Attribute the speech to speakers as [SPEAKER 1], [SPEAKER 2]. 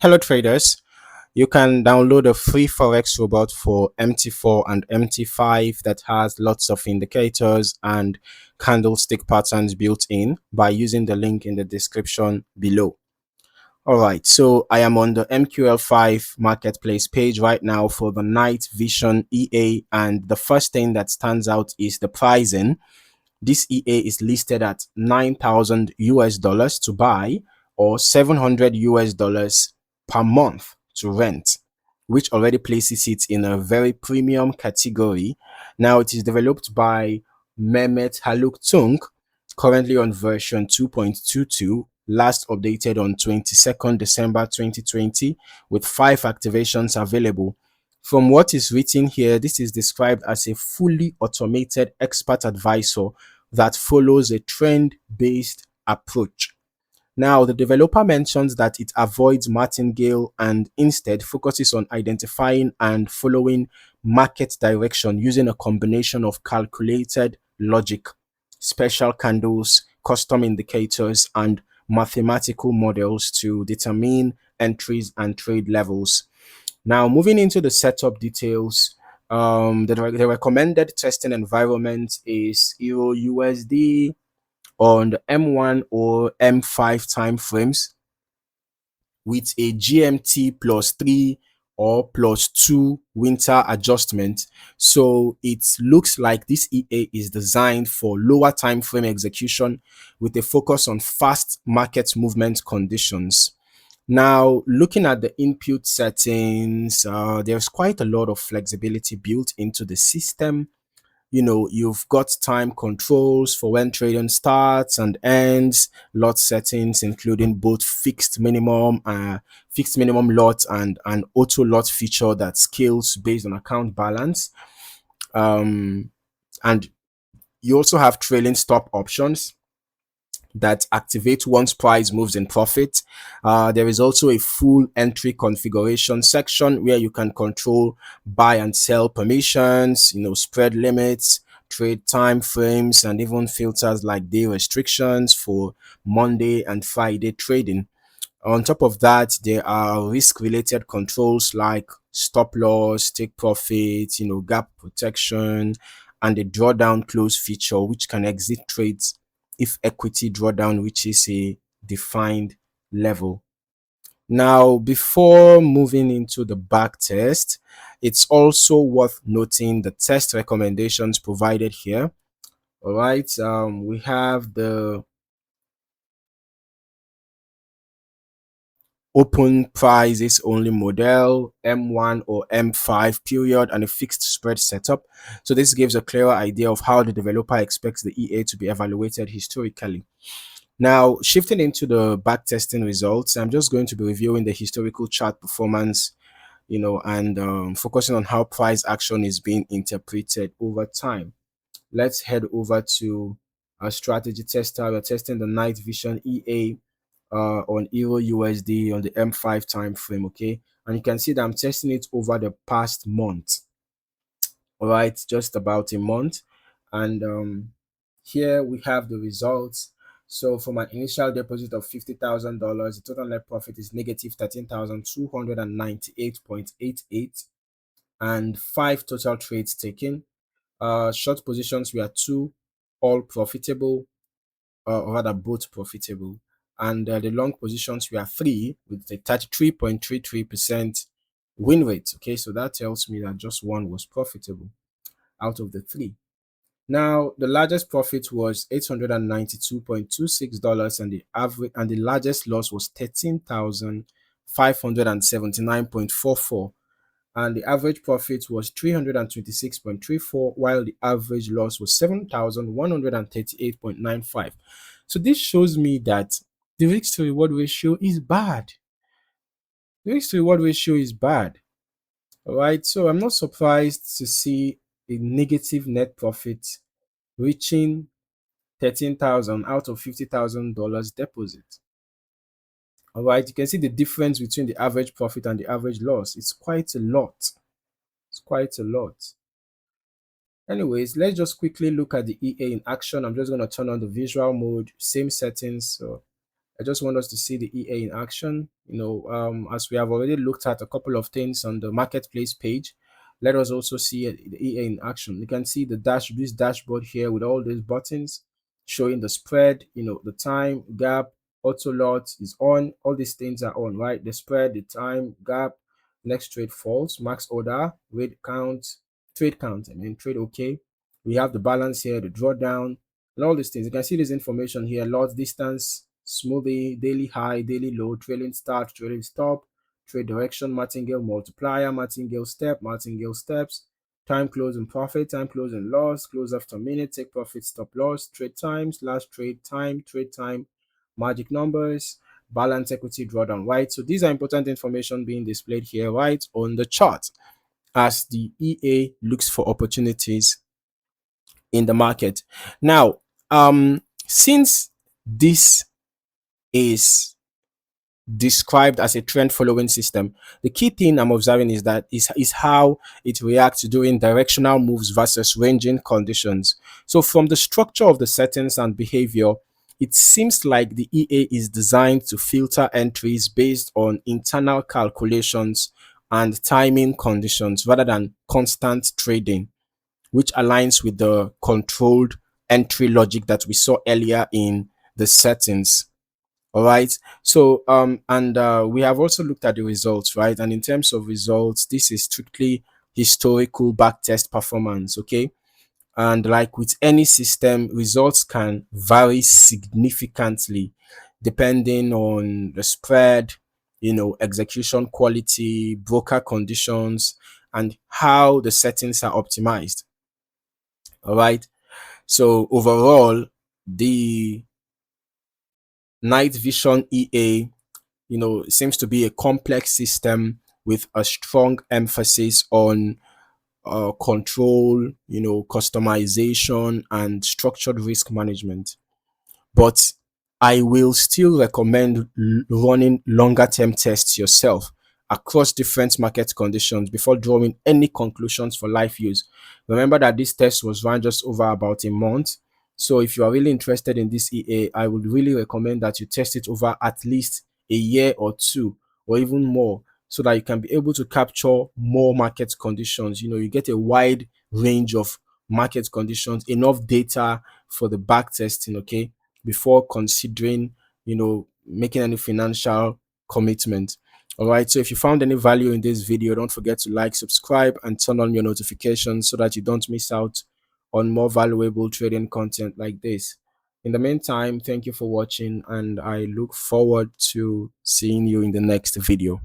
[SPEAKER 1] Hello traders, you can download a free Forex robot for MT4 and MT5 that has lots of indicators and candlestick patterns built in by using the link in the description below. Alright, so I am on the MQL5 Marketplace page right now for the night vision EA, and the first thing that stands out is the pricing. This EA is listed at 9,000 US dollars to buy or 700 US dollars per month to rent, which already places it in a very premium category. Now it is developed by Mehmet Haluk Tung, currently on version 2.22, last updated on 22nd December 2020, with 5 activations available. From what is written here, this is described as a fully automated expert advisor that follows a trend-based approach. Now, the developer mentions that it avoids martingale and instead focuses on identifying and following market direction using a combination of calculated logic, special candles, custom indicators, and mathematical models to determine entries and trade levels. Now, moving into the setup details, the recommended testing environment is Euro USD on the M1 or M5 time frames with a GMT +3 or +2 winter adjustment. So it looks like this EA is designed for lower time frame execution with a focus on fast market movement conditions. Now, looking at the input settings, there's quite a lot of flexibility built into the system. You've got time controls for when trading starts and ends, lot settings including both fixed minimum lot and an auto lot feature that scales based on account balance. And you also have trailing stop options that activate once price moves in profit. There is also a full entry configuration section where you can control buy and sell permissions, spread limits, trade time frames, and even filters like day restrictions for Monday and Friday trading. On top of that, there are risk related controls like stop loss, take profit, gap protection, and the drawdown close feature, which can exit trades if equity drawdown reaches a defined level. Now, before moving into the back test, it's also worth noting the test recommendations provided here. All right, we have the open prices only model, M1 or M5 period, and a fixed spread setup. So this gives a clearer idea of how the developer expects the EA to be evaluated historically. Now, shifting into the backtesting results, I'm just going to be reviewing the historical chart performance, and focusing on how price action is being interpreted over time. Let's head over to our strategy tester. We're testing the night vision EA on Euro USD on the M5 time frame, okay? And you can see that I'm testing it over the past month. All right, just about a month. And here we have the results. So for my initial deposit of $50,000, the total net profit is negative 13,298.88, and 5 total trades taken. Short positions were 2, all profitable, or rather both profitable, and the long positions were 3 with a 33.33% win rate. Okay, so that tells me that just one was profitable out of the 3. Now, the largest profit was $892.26, and the largest loss was 13,579.44, and the average profit was 326.34, while the average loss was 7,138.95. So this shows me that the risk to reward ratio is bad. The risk to reward ratio is bad. All right, so I'm not surprised to see a negative net profit reaching 13,000 out of $50,000 deposit. All right, you can see the difference between the average profit and the average loss. It's quite a lot. It's quite a lot. Anyways, let's just quickly look at the EA in action. I'm just going to turn on the visual mode, same settings. So I just want us to see the EA in action. As we have already looked at a couple of things on the marketplace page, let us also see the EA in action. You can see this dashboard here with all these buttons showing the spread, the time, gap, auto lot is on. All these things are on, right? The spread, the time, gap, next trade false, max order, trade count, trade okay. We have the balance here, the drawdown, and all these things. You can see this information here: lot distance, smoothie, daily high, daily low, trailing start, trailing stop, trade direction, martingale multiplier, martingale step, martingale steps, time close and profit, time close and loss, close after minute, take profit, stop loss, trade times, last trade time, magic numbers, balance, equity, drawdown, right? So these are important information being displayed here, right, on the chart as the EA looks for opportunities in the market. Now, since this is described as a trend following system, the key thing I'm observing is how it reacts during directional moves versus ranging conditions. So from the structure of the settings and behavior, it seems like the EA is designed to filter entries based on internal calculations and timing conditions rather than constant trading, which aligns with the controlled entry logic that we saw earlier in the settings. All right. So and we have also looked at the results, right? And in terms of results, this is strictly historical backtest performance. Okay. And like with any system, results can vary significantly depending on the spread, execution quality, broker conditions, and how the settings are optimized. All right. So overall, the night vision EA, seems to be a complex system with a strong emphasis on control, customization, and structured risk management. But I will still recommend running longer term tests yourself across different market conditions before drawing any conclusions for life use. Remember that this test was run just over about a month. So if you are really interested in this EA, I would really recommend that you test it over at least a year or two or even more, so that you can be able to capture more market conditions. You get a wide range of market conditions, enough data for the back testing, okay, before considering, making any financial commitment. All right. So if you found any value in this video, don't forget to like, subscribe, and turn on your notifications so that you don't miss out on more valuable trading content like this. In the meantime, thank you for watching, and I look forward to seeing you in the next video.